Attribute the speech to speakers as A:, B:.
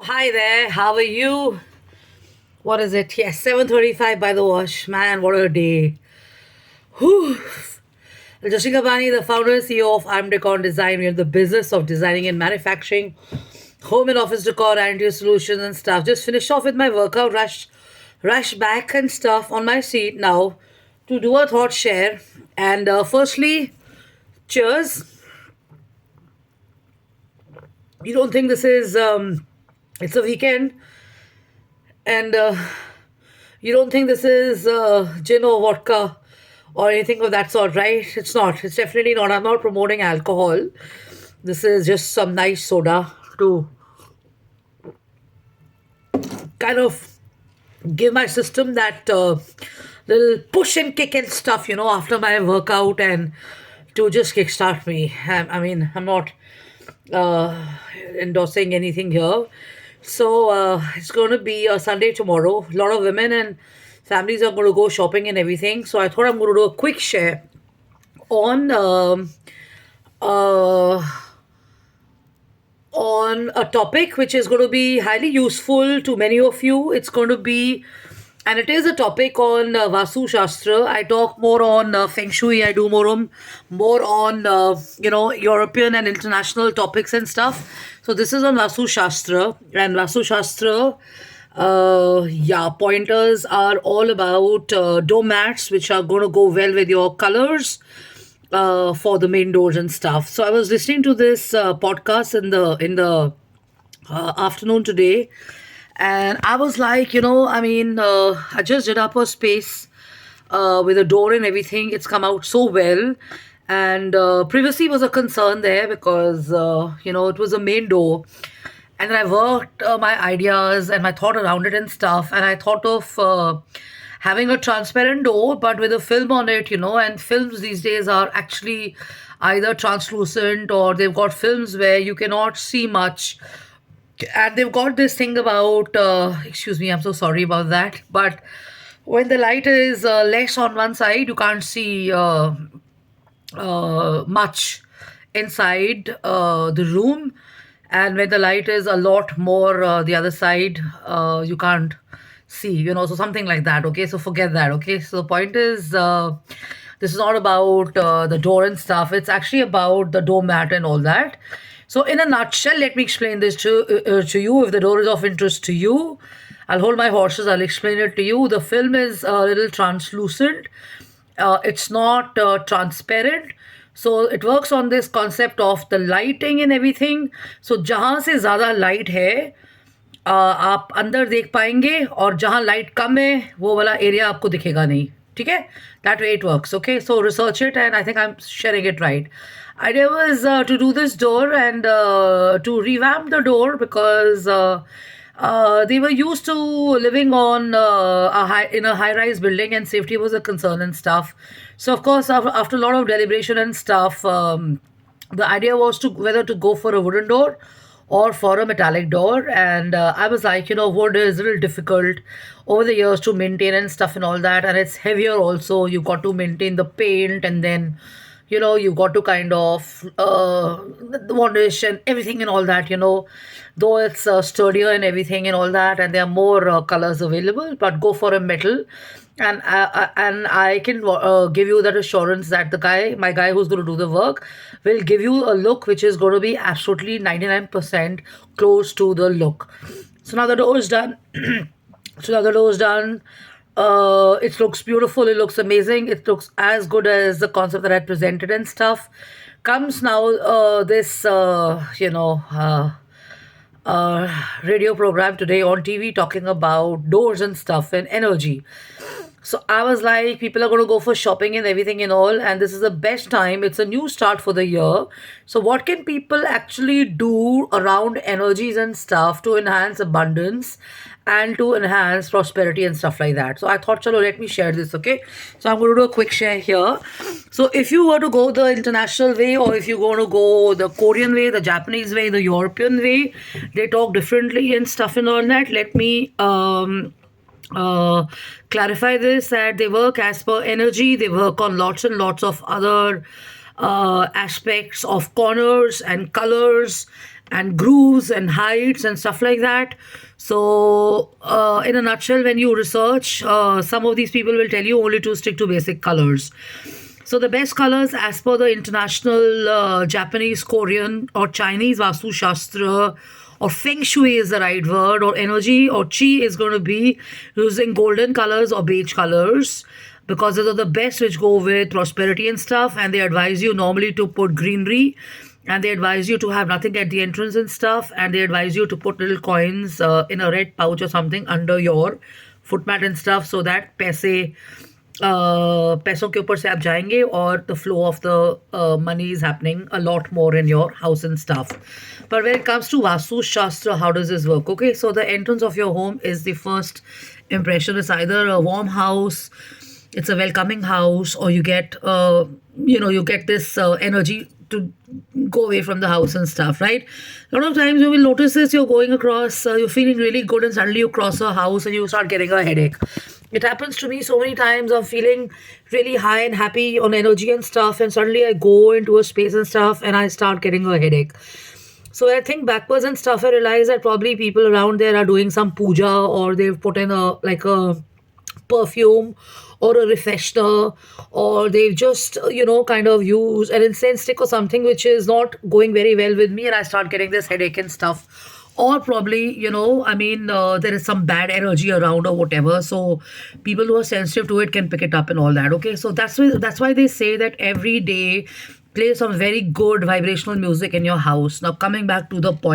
A: Hi there, how are you? What is it? Yes, 7:35 by the wash. Man, what a day. Whew. Jessica Bani, the founder and CEO of Arm Decor Design. We are in the business of designing and manufacturing home and office decor and interior solutions and stuff. Just finished off with my workout, rush back and stuff on my seat now to do a thought share. And firstly, cheers. You don't think this is it's a weekend and you don't think this is gin or vodka or anything of that sort, right? It's not. It's definitely not. I'm not promoting alcohol. This is just some nice soda to kind of give my system that little push and kick and stuff, after my workout and to just kickstart me. I mean, I'm not uh, endorsing anything here. So it's going to be a Sunday tomorrow. A lot of women and families are going to go shopping and everything. So I thought I'm going to do a quick share on uh, on a topic which is going to be highly useful to many of you. It's going to be, and it is a topic on Vastu Shastra. I talk more on Feng Shui. I do more on European and international topics and stuff. So this is on Vastu Shastra, and Vastu Shastra. Yeah, pointers are all about door mats, which are going to go well with your colors for the main doors and stuff. So I was listening to this podcast in the afternoon today, and I was like, I just did up a space with a door and everything. It's come out so well, and privacy was a concern there because it was a main door, and then I worked my ideas and my thought around it and stuff, and I thought of having a transparent door but with a film on it, and films these days are actually either translucent or they've got films where you cannot see much, and they've got this thing about excuse me, I'm so sorry about that, but when the light is less on one side, you can't see much inside the room, and when the light is a lot more the other side, you can't see, so something like that. Okay, so forget that. Okay, so the point is, this is not about the door and stuff. It's actually about the doormat and all that. So in a nutshell, let me explain this to you. If the door is of interest to you, I'll hold my horses. I'll explain it to you. The film is a little translucent. It's not transparent. So it works on this concept of the lighting and everything. So जहाँ से ज़्यादा light है आप अंदर देख पाएंगे, और जहाँ लाइट कम है वो वाला एरिया आपको दिखेगा नहीं. ठीक है, that way it works. Okay, so research it and I think I am sharing it right. Idea was to do this door and to revamp the door because they were used to living on in a high-rise building, and safety was a concern and stuff. So of course, after a lot of deliberation and stuff, the idea was to whether to go for a wooden door or for a metallic door. And I was like, wood is a little difficult over the years to maintain and stuff and all that, and it's heavier also. You got to maintain the paint, and then you've got to kind of the varnish and everything and all that, though it's sturdier and everything and all that, and there are more colors available, but go for a metal. And I can give you that assurance that my guy who's going to do the work will give you a look which is going to be absolutely 99% close to the look. So now the door is done. So now the door is done. It looks beautiful. It looks amazing. It looks as good as the concept that I presented and stuff. Comes now this radio program today on TV talking about doors and stuff and energy. So I was like, people are going to go for shopping and everything and all, and this is the best time. It's a new start for the year. So what can people actually do around energies and stuff to enhance abundance and to enhance prosperity and stuff like that? So I thought, chalo, let me share this, okay? So I'm going to do a quick share here. So if you were to go the international way, or if you're going to go the Korean way, the Japanese way, the European way, they talk differently and stuff and all that. Let me clarify this, that they work as per energy. They work on lots and lots of other aspects of corners and colors and grooves and heights and stuff like that. So, in a nutshell, when you research, some of these people will tell you only to stick to basic colors. So, the best colors, as per the international Japanese, Korean, or Chinese Vastu Shastra, or Feng Shui is the right word, or energy or Chi is going to be using golden colors or beige colors, because those are the best which go with prosperity and stuff. And they advise you normally to put greenery, and they advise you to have nothing at the entrance and stuff, and they advise you to put little coins in a red pouch or something under your footmat and stuff, so that पैसों के ऊपर से आप जाएंगे और the flow of the money is happening a lot more in your house and stuff. But when it comes to Vastu Shastra, how does this work? Okay, so the entrance of your home is the first impression. It's either a warm house, it's a welcoming house, or you get you get this energy to go away from the house and stuff, right? A lot of times you will notice this: you're going across, you're feeling really good, and suddenly you cross a house and you start getting a headache. It happens to me so many times. I'm feeling really high and happy on energy and stuff, and suddenly I go into a space and stuff and I start getting a headache. So I think backwards and stuff, I realize that probably people around there are doing some puja, or they've put in a perfume or a refreshener, or they've just kind of used an incense stick or something which is not going very well with me, and I start getting this headache and stuff. Or probably, there is some bad energy around or whatever. So people who are sensitive to it can pick it up and all that. Okay, so that's why they say that every day play some very good vibrational music in your house. Now, coming back to the point.